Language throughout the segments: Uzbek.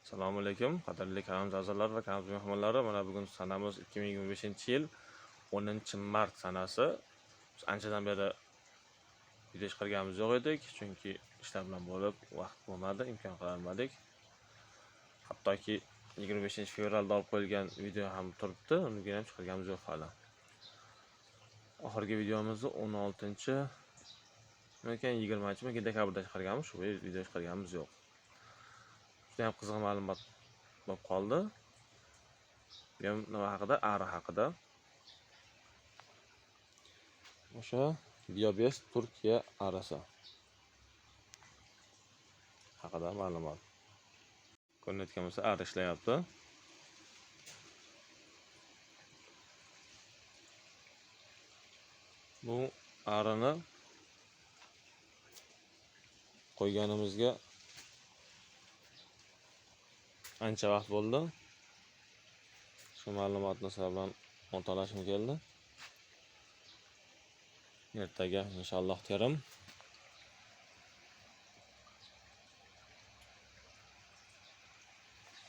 Assalomu alaykum, qadrli kanalimiz a'zolari va kanalimiz mehmonlari. Mana bugun sanamiz 2025-yil 10-mart sanasi. Biz anchadan beri video chiqarganimiz yo'q edik, chunki ishlar bilan bo'lib vaqt bo'lmadi, imkon qilolmadik. Hattoki 25-fevralda olib qo'yilgan video ham turibdi, uni ham chiqarganimiz yo'q hali. Oxirgi videomizni 20-dekabrda chiqarganmiz, shu video chiqarganimiz yo'q. Ham qiziq ma'lumot bo'lib qoldi. Nima haqida? Ari haqida. O'sha Biobest Turkiya arasi haqida ma'lumot. Ko'rinayotgan bo'lsa, ari ishlayapti. Bu arini qo'yganimizga ancha vaqt bo'ldi. Shu ma'lumotni sizlar bilan o'rtoqlashim keldi. Ertaga inshaalloh terim.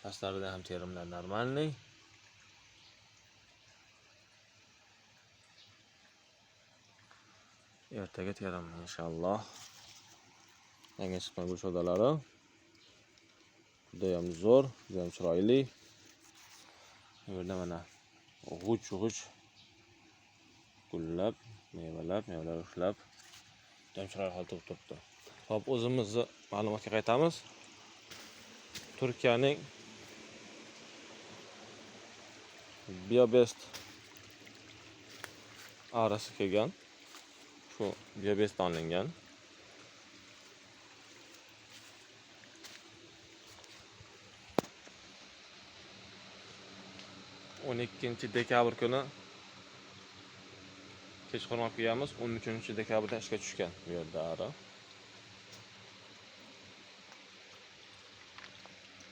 Pastlarida ham terimlar normalniy. Ertaga terim inshaalloh. Yangi chiqqan gulshodalari judayam zo'r, judayam chiroyli. Bu yerda mana g'uch gullab, mevalar ushlab, judayam chiroyli holda turibdi. Hop, o'zimizni ma'lumotga qaytamiz. Turkiyaning Biobest arasi kelgan. Shu Biobestdan olingan. 12-dekabr kuni kechqurun olib kelganmiz. 13-dekabrda ishga tushgan bu yerda ari.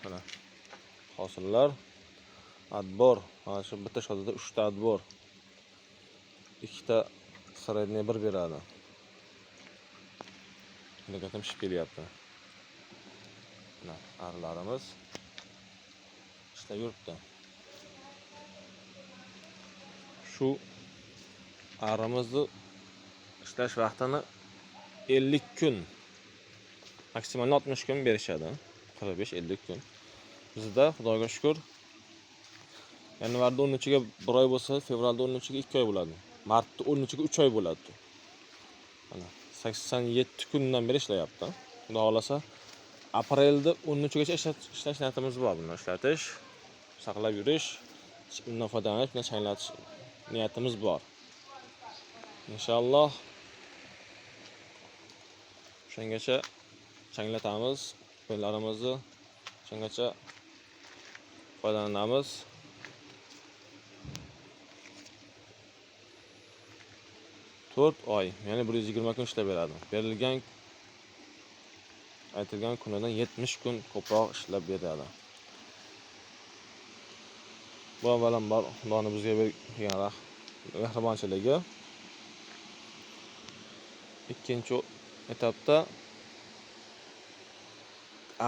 Mana hosillar, adbor, mana shu bitta shodada 3 ta adbor, 2 ta sredniy 1 beradi. Harakatim pishib kelyapti. Mana arilarimiz ishlab yuribdi. Shu arimizni ishlash vaqtini 50 kun, maksimal 60 kun berishadi. 45-50 kun. Bizda Xudoga shukr, yanvarda 13-ga 1 oy bo'lsa, fevralda 13-ga 2 oy bo'ladi. Martda 13-ga 3 oy bo'ladi. Mana 87 kundan beri ishlayapti. Xudo xolasa, aprelda 13gacha ishlash niyatimiz bor. Buni ishlatish, saqlab yurish, undan foydalanish, undan changlatish niyatimiz bor. Inshaalloh o'shangacha changlatamiz, qo'ylarimizni o'shangacha foydalanamiz. To'rt oy, ya'ni 120 kun ishlab beradi. Berilgan aytilgan kunidan 70 kun ko'proq ishlab beradi. Bu avvalambor Xudoning bizga bergan mehribonchiligi. Ikkinchi etapda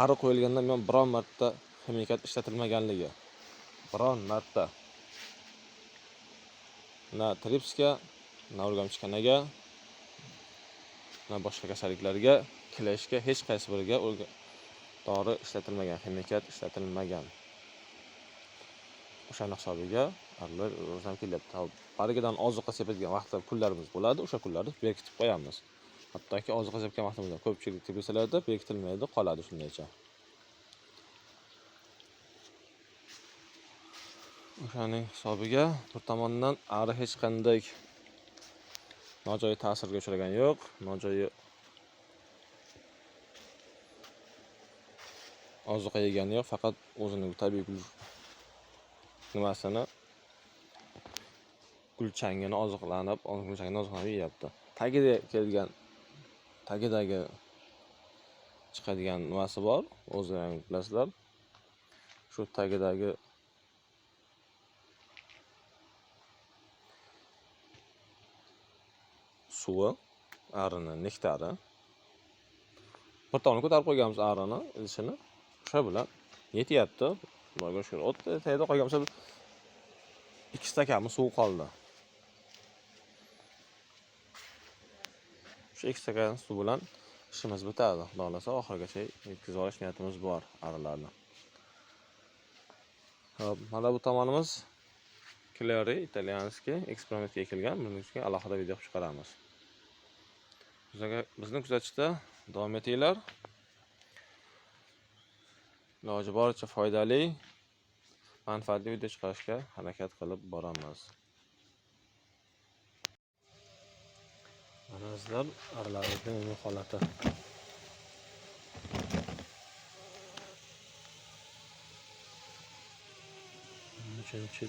ari qo'yilgandan men biron marta ximikat ishlatilmaganligi. Biron marta. Na tripsga, na o'rgamchikanaga, na boshqa kasalliklarga, kilashga hech qaysi biriga dori ishlatilmagan, ximikat ishlatilmagan. O'shaning hisobiga arilar o'zim kelyapti. Barigidan ozuqa sepadigan vaqtda kunlarimiz bo'ladi, o'sha kunlarni berkitib qo'yamiz. Hattoki ozuqa sepgan vaqtimizda ko'pchilik tepasalarda berkitilmaydi, qoladi shundaycha. O'shaning hisobiga bir tomondan ari hech qanday nojo'ya ta'sirga uchragan yo'q, nojo'ya ozuqa yegani yo'q, faqat o'zining tabiiy nimasini gulchangini oziqlanib yeyapti. Tagidagi chiqadigan nimasi bor, o'zlaringiz bilasizlar. Shu tagidagi suvi, arini, nektari. Bir tomonni ko'tarib qo'yganmiz arini, idishini. O'sha bilan yetyapti. Xudoga shukr. O'tda tayda qolgan bo'lsa 2 stakanmi suv qoldi. Shu 2 stakan suv bilan ishimiz bitadi. Xudo xolasa oxirigacha yetkazib olish niyatimiz bor arilarni. Hop, mana bu tomonimiz Clery Italianskiy eksperimentga ekilgan. Buning uchun alohida video chiqaramiz. Bizni kuzatishda davom etinglar. Iloji boricha foydali, manfaatli video chiqarishga harakat qilib boramiz. Mana sizlar arilarimizning umumiy holati. Uchinchi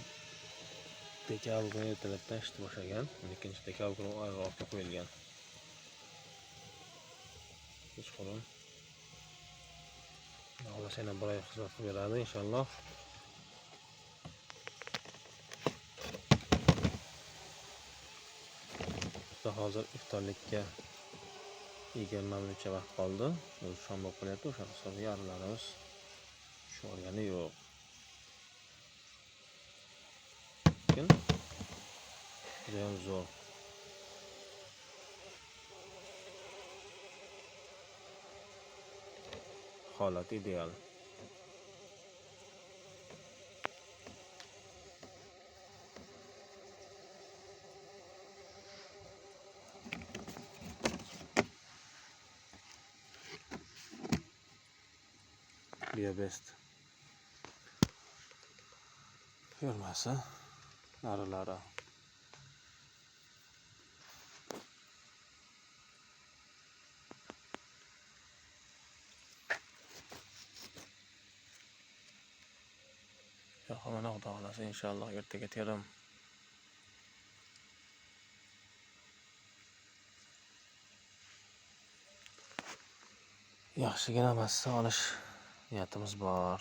dekabr kuni ertalabdan ishni boshlagan. 12 dekabr kuni oyga ortga qo'yilgan. Kechqurun Alloh yana bir oy xizmat qilib beradi inshaalloh. Hozir iftorlikka 20 minutcha vaqt qoldi. O'zi shom bo'lib qolyapti. O'sha hisobga arilarimiz shu olgani yo'q. Lekin juda zo'r. Holat ideal. Biobest firmasi arilari. Mana Xudo xolasa inshaalloh ertaga terim yaxshigina massa olish niyatimiz bor.